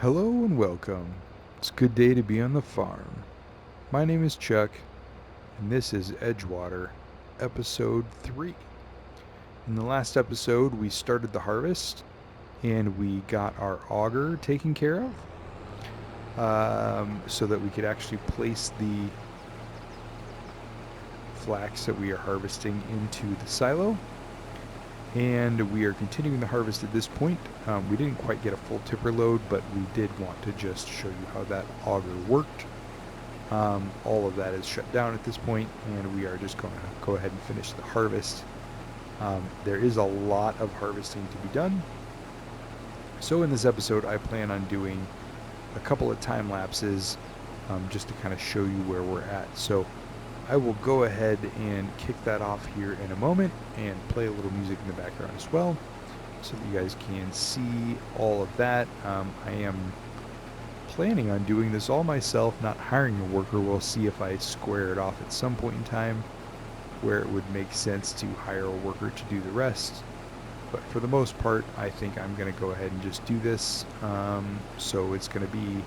Hello and welcome. It's a good day to be on the farm. My name is Chuck, and this is Edgewater, episode 3. In the last episode, we started the harvest and we got our auger taken care of so that we could actually place the flax that we are harvesting into the silo. And we are continuing the harvest at this point. We didn't quite get a full tipper load, but we did want to just show you how that auger worked. All of that is shut down at this point, and we are just going to go ahead and finish the harvest. There is a lot of harvesting to be done. So in this episode, I plan on doing a couple of time lapses just to kind of show you where we're at. So I will go ahead and kick that off here in a moment and play a little music in the background as well so that you guys can see all of that. I am planning on doing this all myself, not hiring a worker. We'll see if I square it off at some point in time where it would make sense to hire a worker to do the rest. But for the most part, I think I'm going to go ahead and just do this. So it's going to be,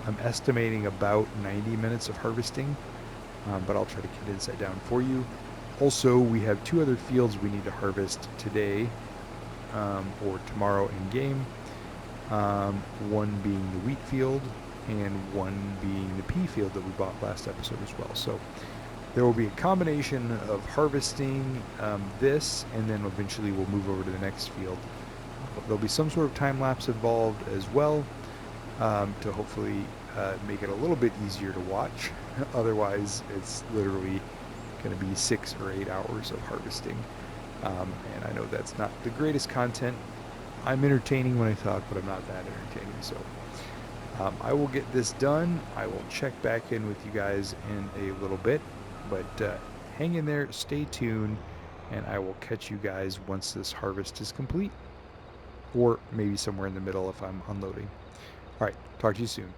I'm estimating about 90 minutes of harvesting, but I'll try to condense that down for you. Also, we have 2 other fields we need to harvest today or tomorrow in game. One being the wheat field and one being the pea field that we bought last episode as well. So there will be a combination of harvesting this, and then eventually we'll move over to the next field. There'll be some sort of time lapse involved as well to hopefully make it a little bit easier to watch. Otherwise, it's literally going to be 6 or 8 hours of harvesting. And I know that's not the greatest content. I'm entertaining when I talk, but I'm not that entertaining. So I will get this done. I will check back in with you guys in a little bit. But hang in there, stay tuned, and I will catch you guys once this harvest is complete. Or maybe somewhere in the middle if I'm unloading. All right, talk to you soon.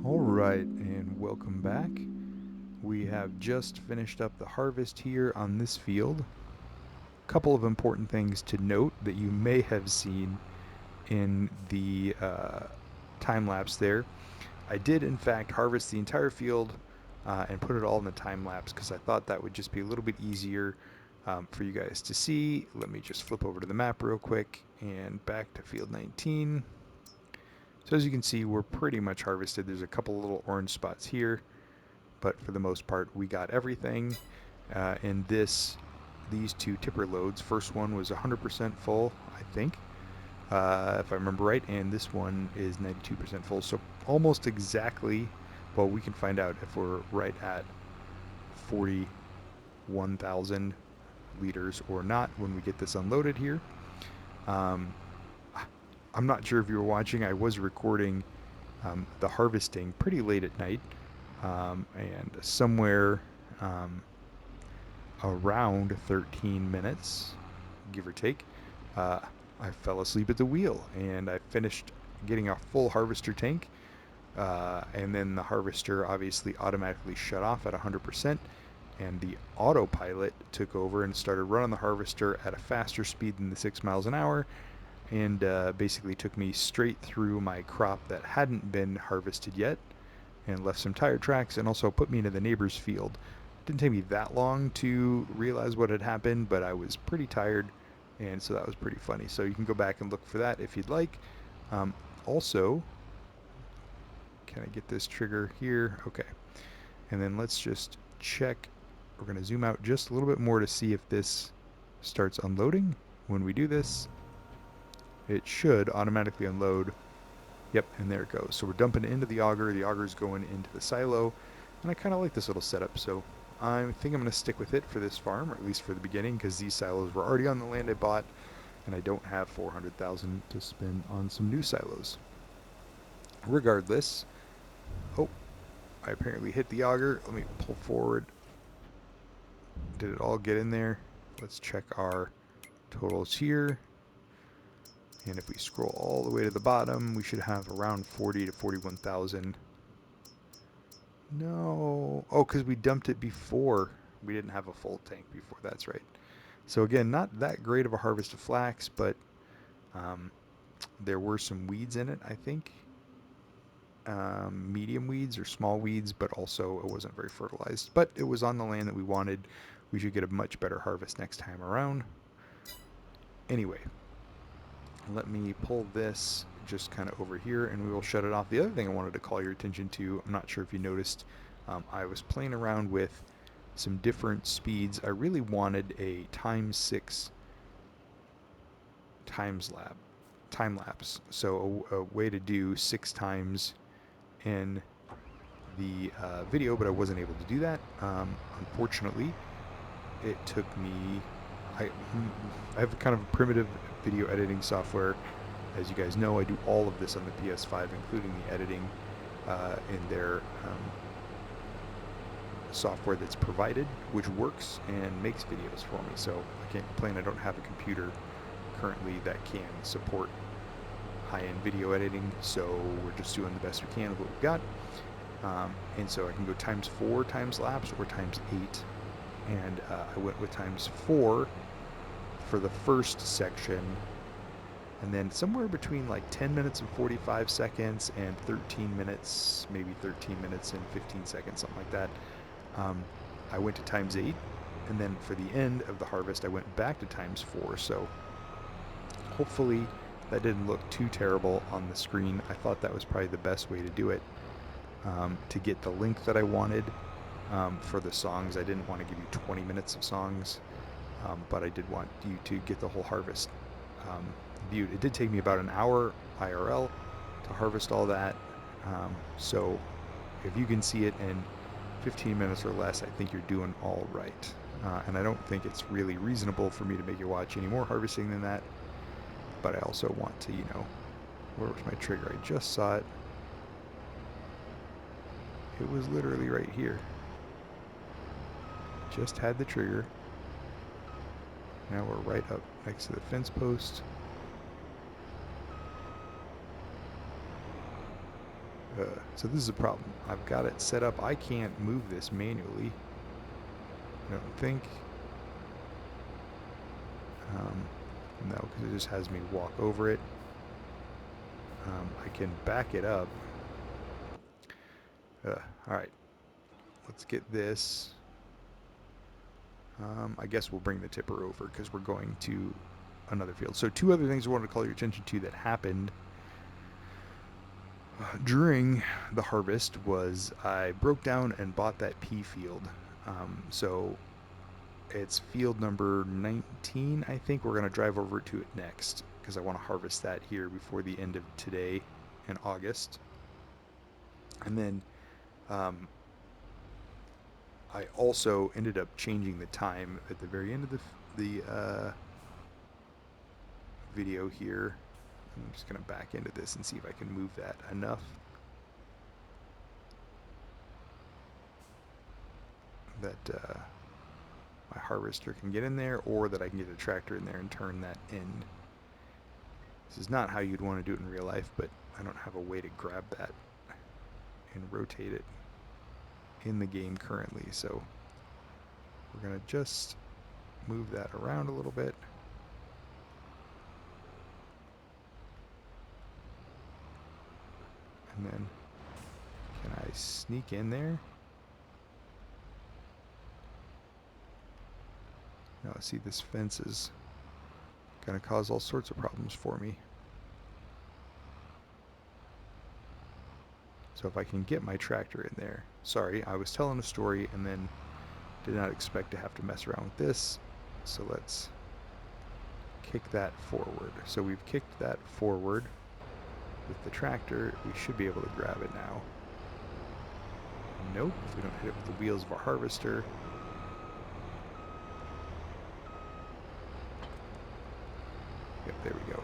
All right, and welcome back. We have just finished up the harvest here on this field. A couple of important things to note that you may have seen in the time lapse there. I did, in fact, harvest the entire field and put it all in the time lapse because I thought that would just be a little bit easier for you guys to see. Let me just flip over to the map real quick and back to field 19. So as you can see, we're pretty much harvested. There's a couple little orange spots here, but for the most part, we got everything. In these two tipper loads, first one was 100% full, I think, if I remember right, and this one is 92% full. So almost exactly, well, we can find out if we're right at 41,000 liters or not when we get this unloaded here. I'm not sure if you were watching. I was recording the harvesting pretty late at night, and somewhere around 13 minutes, give or take, I fell asleep at the wheel, and I finished getting a full harvester tank, and then the harvester obviously automatically shut off at 100%, and the autopilot took over and started running the harvester at a faster speed than the 6 miles an hour, and basically took me straight through my crop that hadn't been harvested yet, and left some tire tracks, and also put me into the neighbor's field. It didn't take me that long to realize what had happened, but I was pretty tired, and so that was pretty funny. So you can go back and look for that if you'd like. Also, can I get this trigger here? Okay. And then let's just check. We're going to zoom out just a little bit more to see if this starts unloading. When we do this, it should automatically unload. Yep, and there it goes. So we're dumping it into the auger. The auger's going into the silo, and I kind of like this little setup. So I think I'm going to stick with it for this farm, or at least for the beginning, because these silos were already on the land I bought, and I don't have $400,000 to spend on some new silos. Regardless, oh, I apparently hit the auger. Let me pull forward. Did it all get in there? Let's check our totals here. And if we scroll all the way to the bottom, we should have around 40 to 41,000. No. Oh, because we dumped it before. We didn't have a full tank before. That's right. So again, not that great of a harvest of flax, but there were some weeds in it, I think. Medium weeds or small weeds, but also it wasn't very fertilized. But it was on the land that we wanted. We should get a much better harvest next time around. Anyway, let me pull this just kind of over here and we will shut it off. The other thing I wanted to call your attention to, I'm not sure if you noticed, I was playing around with some different speeds. I really wanted a ×6 time lapse. So a way to do 6 times in the video, but I wasn't able to do that. Unfortunately, it took me, I have kind of a primitive video editing software. As you guys know, I do all of this on the PS5, including the editing in their software that's provided, which works and makes videos for me. So I can't complain. I don't have a computer currently that can support high-end video editing, so we're just doing the best we can with what we've got. And so I can go ×4 times lapse or ×8, and I went with ×4 for the first section, and then somewhere between like 10 minutes and 45 seconds and 13 minutes, maybe 13 minutes and 15 seconds, something like that. I went to ×8, and then for the end of the harvest, I went back to ×4. So hopefully that didn't look too terrible on the screen. I thought that was probably the best way to do it, to get the length that I wanted for the songs. I didn't want to give you 20 minutes of songs, but I did want you to get the whole harvest viewed. It did take me about an hour IRL to harvest all that. So if you can see it in 15 minutes or less, I think you're doing all right. And I don't think it's really reasonable for me to make you watch any more harvesting than that. But I also want to, where was my trigger? I just saw it. It was literally right here. Just had the trigger. Now we're right up next to the fence post. So this is a problem. I've got it set up. I can't move this manually. I don't think. No, because it just has me walk over it. I can back it up. All right, let's get this. I guess we'll bring the tipper over because we're going to another field. So two other things I wanted to call your attention to that happened during the harvest was I broke down and bought that pea field. So it's field number 19, I think. We're going to drive over to it next because I want to harvest that here before the end of today in August. And then I also ended up changing the time at the very end of the video here. I'm just going to back into this and see if I can move that enough that my harvester can get in there, or that I can get a tractor in there and turn that end. This is not how you'd want to do it in real life, but I don't have a way to grab that and rotate it in the game currently, so we're going to just move that around a little bit. And then can I sneak in there? Now see, this fence is going to cause all sorts of problems for me. So if I can get my tractor in there. Sorry, I was telling a story and then did not expect to have to mess around with this. So let's kick that forward. So we've kicked that forward with the tractor. We should be able to grab it now. Nope, if we don't hit it with the wheels of our harvester. Yep, there we go.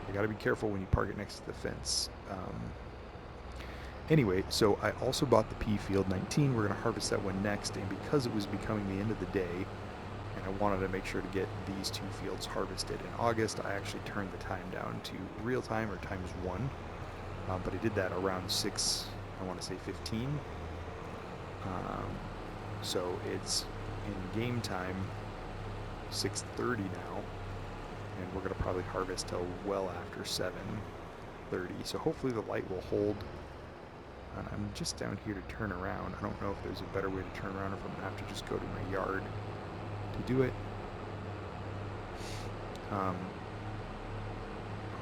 You gotta be careful when you park it next to the fence. Anyway, so I also bought the pea field 19. We're gonna harvest that one next, and because it was becoming the end of the day, and I wanted to make sure to get these two fields harvested in August, I actually turned the time down to real time, or times 1. But I did that around 6, I want to say 15. So it's in game time 6:30 now, and we're going to probably harvest till well after 7:30. So hopefully the light will hold. And I'm just down here to turn around. I don't know if there's a better way to turn around, or if I'm going to have to just go to my yard to do it. I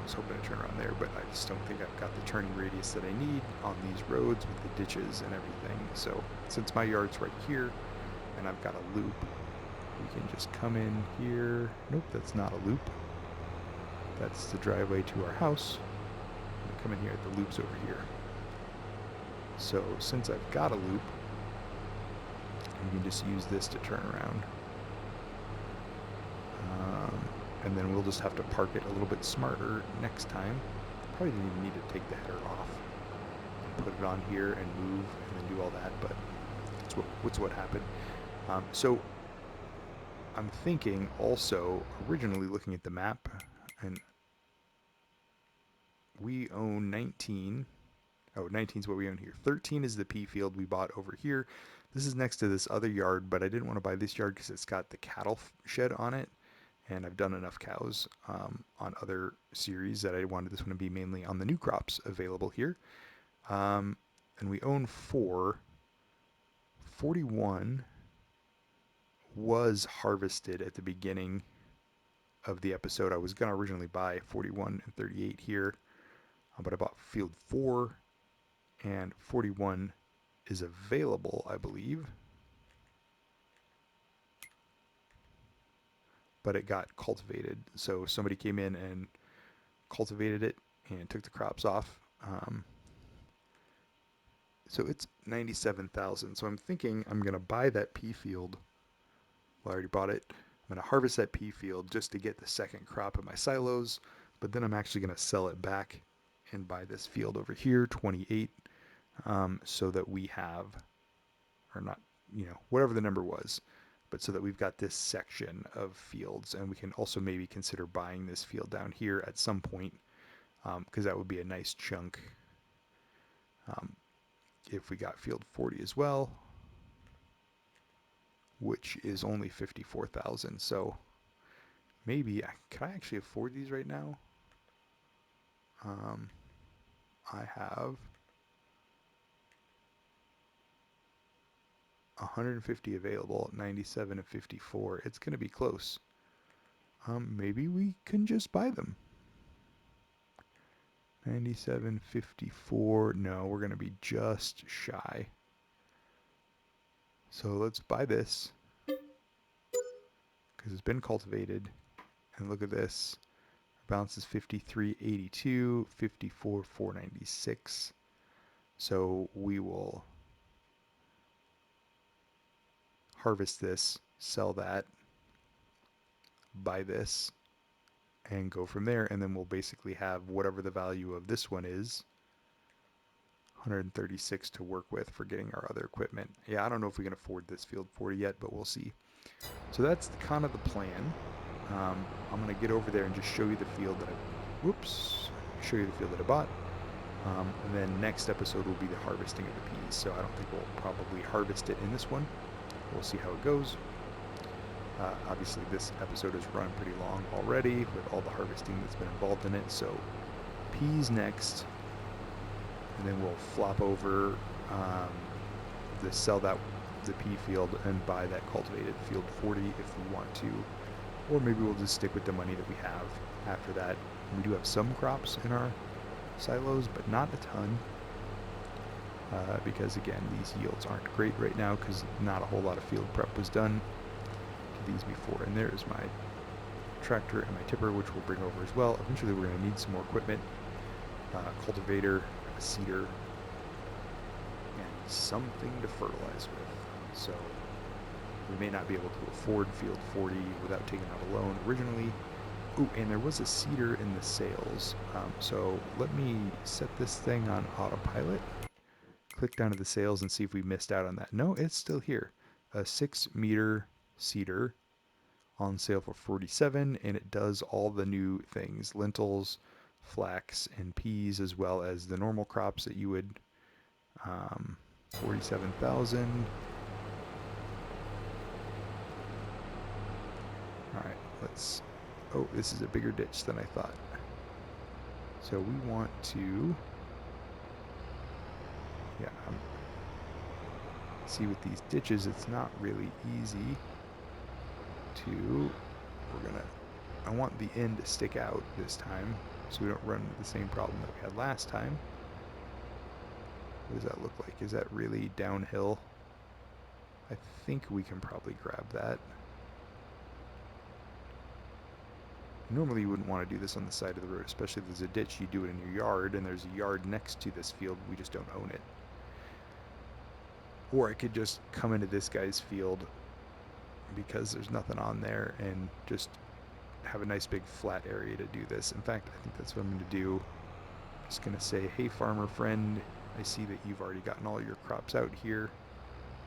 was hoping to turn around there, but I just don't think I've got the turning radius that I need on these roads with the ditches and everything. So since my yard's right here and I've got a loop, we can just come in here. Nope, that's not a loop. That's the driveway to our house. We come in here at the loop's over here. So since I've got a loop, we can just use this to turn around. And then we'll just have to park it a little bit smarter next time. Probably didn't even need to take the header off and put it on here and move and then do all that, but that's what happened. So I'm thinking also, originally looking at the map, and we own 19. Oh, 19 is what we own here. 13 is the pea field we bought over here. This is next to this other yard, but I didn't want to buy this yard because it's got the cattle shed on it. And I've done enough cows on other series that I wanted this one to be mainly on the new crops available here. And we own 4. 41 was harvested at the beginning of the episode. I was going to originally buy 41 and 38 here, but I bought field 4, and 41 is available, I believe. But it got cultivated. So somebody came in and cultivated it and took the crops off. So it's 97,000. So I'm thinking I'm going to buy that pea field. Well, I already bought it. I'm going to harvest that pea field just to get the second crop of my silos. But then I'm actually going to sell it back and buy this field over here, 28, so that we have, or not, whatever the number was, but so that we've got this section of fields, and we can also maybe consider buying this field down here at some point, because that would be a nice chunk If we got field 40 as well, which is only 54,000, so maybe can I actually afford these right now? I have 150 available at 97 and 54. It's going to be close. Maybe we can just buy them. 97.54. No, we're going to be just shy. So let's buy this because it's been cultivated. And look at this. Our balance is 53.82, 54.496. So we will harvest this, sell that, buy this, and go from there. And then we'll basically have whatever the value of this one is, 136 to work with for getting our other equipment. Yeah, I don't know if we can afford this field 40 yet, but we'll see. So that's kind of the plan. I'm going to get over there and just show you the field that show you the field that I bought. And then next episode will be the harvesting of the peas. So I don't think we'll probably harvest it in this one. We'll see how it goes. Obviously this episode has run pretty long already with all the harvesting that's been involved in it. So peas next. And then we'll flop over sell the pea field and buy that cultivated field 40 if we want to, or maybe we'll just stick with the money that we have after that. We do have some crops in our silos, but not a ton, because again these yields aren't great right now because not a whole lot of field prep was done to these before. And there's my tractor and my tipper, which we'll bring over as well. Eventually we're going to need some more equipment, cultivator, a seeder, and something to fertilize with. So we may not be able to afford field 40 without taking out a loan originally. Ooh, and there was a seeder in the sales. So let me set this thing on autopilot. Click down to the sales and see if we missed out on that. No, it's still here. A 6-meter seeder on sale for 47, and it does all the new things: lentils, flax, and peas, as well as the normal crops that you would. 47,000. Alright, let's... Oh, this is a bigger ditch than I thought. So we want to... Yeah, see with these ditches, it's not really easy to... I want the end to stick out this time, so we don't run into the same problem that we had last time. What does that look like? Is that really downhill? I think we can probably grab that. Normally you wouldn't want to do this on the side of the road, especially if there's a ditch. You do it in your yard, and there's a yard next to this field. We just don't own it. Or I could just come into this guy's field because there's nothing on there and just have a nice big flat area to do this. In fact, I think that's what I'm going to do. I'm just going to say, hey farmer friend, I see that you've already gotten all your crops out here.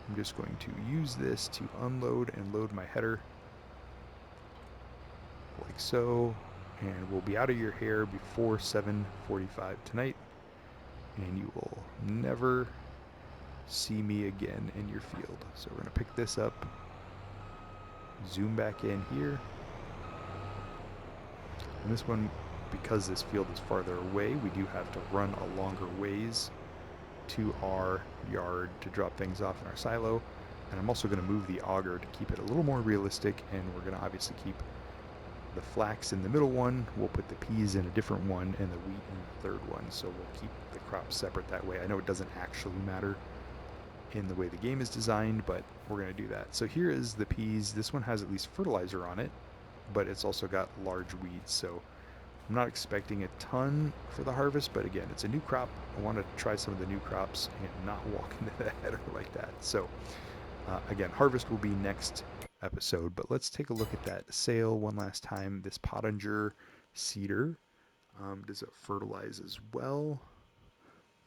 I'm just going to use this to unload and load my header like so, and we'll be out of your hair before 7:45 tonight, and you will never see me again in your field. So we're going to pick this up, zoom back in here, and this one, because this field is farther away, we do have to run a longer ways to our yard to drop things off in our silo. And I'm also going to move the auger to keep it a little more realistic, and we're going to obviously keep the flax in the middle one. We'll put the peas in a different one and the wheat in the third one, so we'll keep the crops separate that way. I know it doesn't actually matter in the way the game is designed, but we're going to do that. So here is the peas. This one has at least fertilizer on it, but it's also got large weeds, so I'm not expecting a ton for the harvest, but again, it's a new crop. I want to try some of the new crops and not walk into the header like that. So again, harvest will be next episode, but let's take a look at that sale one last time. This Pottinger seeder, does it fertilize as well?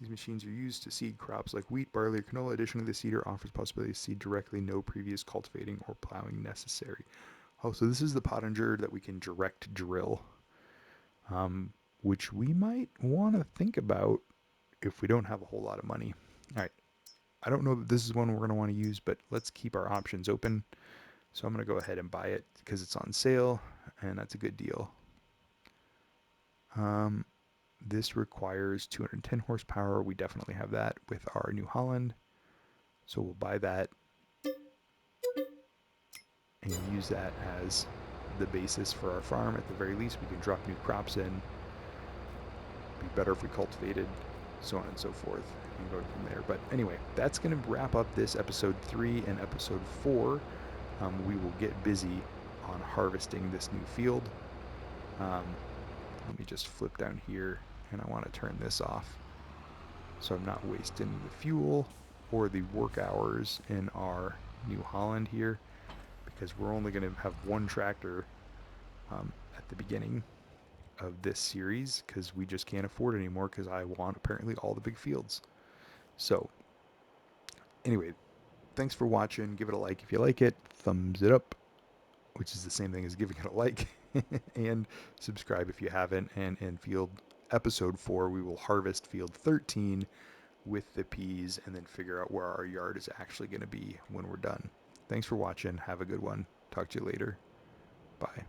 These machines are used to seed crops like wheat, barley, or canola. Additionally, the seeder offers possibility to seed directly, no previous cultivating or plowing necessary. Oh, so this is the Pottinger that we can direct drill, which we might want to think about if we don't have a whole lot of money. All right. I don't know that this is one we're going to want to use, but let's keep our options open. So I'm going to go ahead and buy it because it's on sale, and that's a good deal. This requires 210 horsepower. We definitely have that with our New Holland. So we'll buy that and use that as the basis for our farm. At the very least, we can drop new crops in. Be better if we cultivated, so on and so forth, and go from there. But anyway, that's going to wrap up this episode 3 and episode 4. We will get busy on harvesting this new field. Let me just flip down here, and I want to turn this off so I'm not wasting the fuel or the work hours in our New Holland here, because we're only going to have one tractor at the beginning of this series because we just can't afford it anymore because I want apparently all the big fields. So anyway, thanks for watching. Give it a like if you like it, thumbs it up, which is the same thing as giving it a like, and subscribe if you haven't. And in field episode 4, we will harvest field 13 with the peas and then figure out where our yard is actually going to be when we're done. Thanks for watching. Have a good one. Talk to you later. Bye.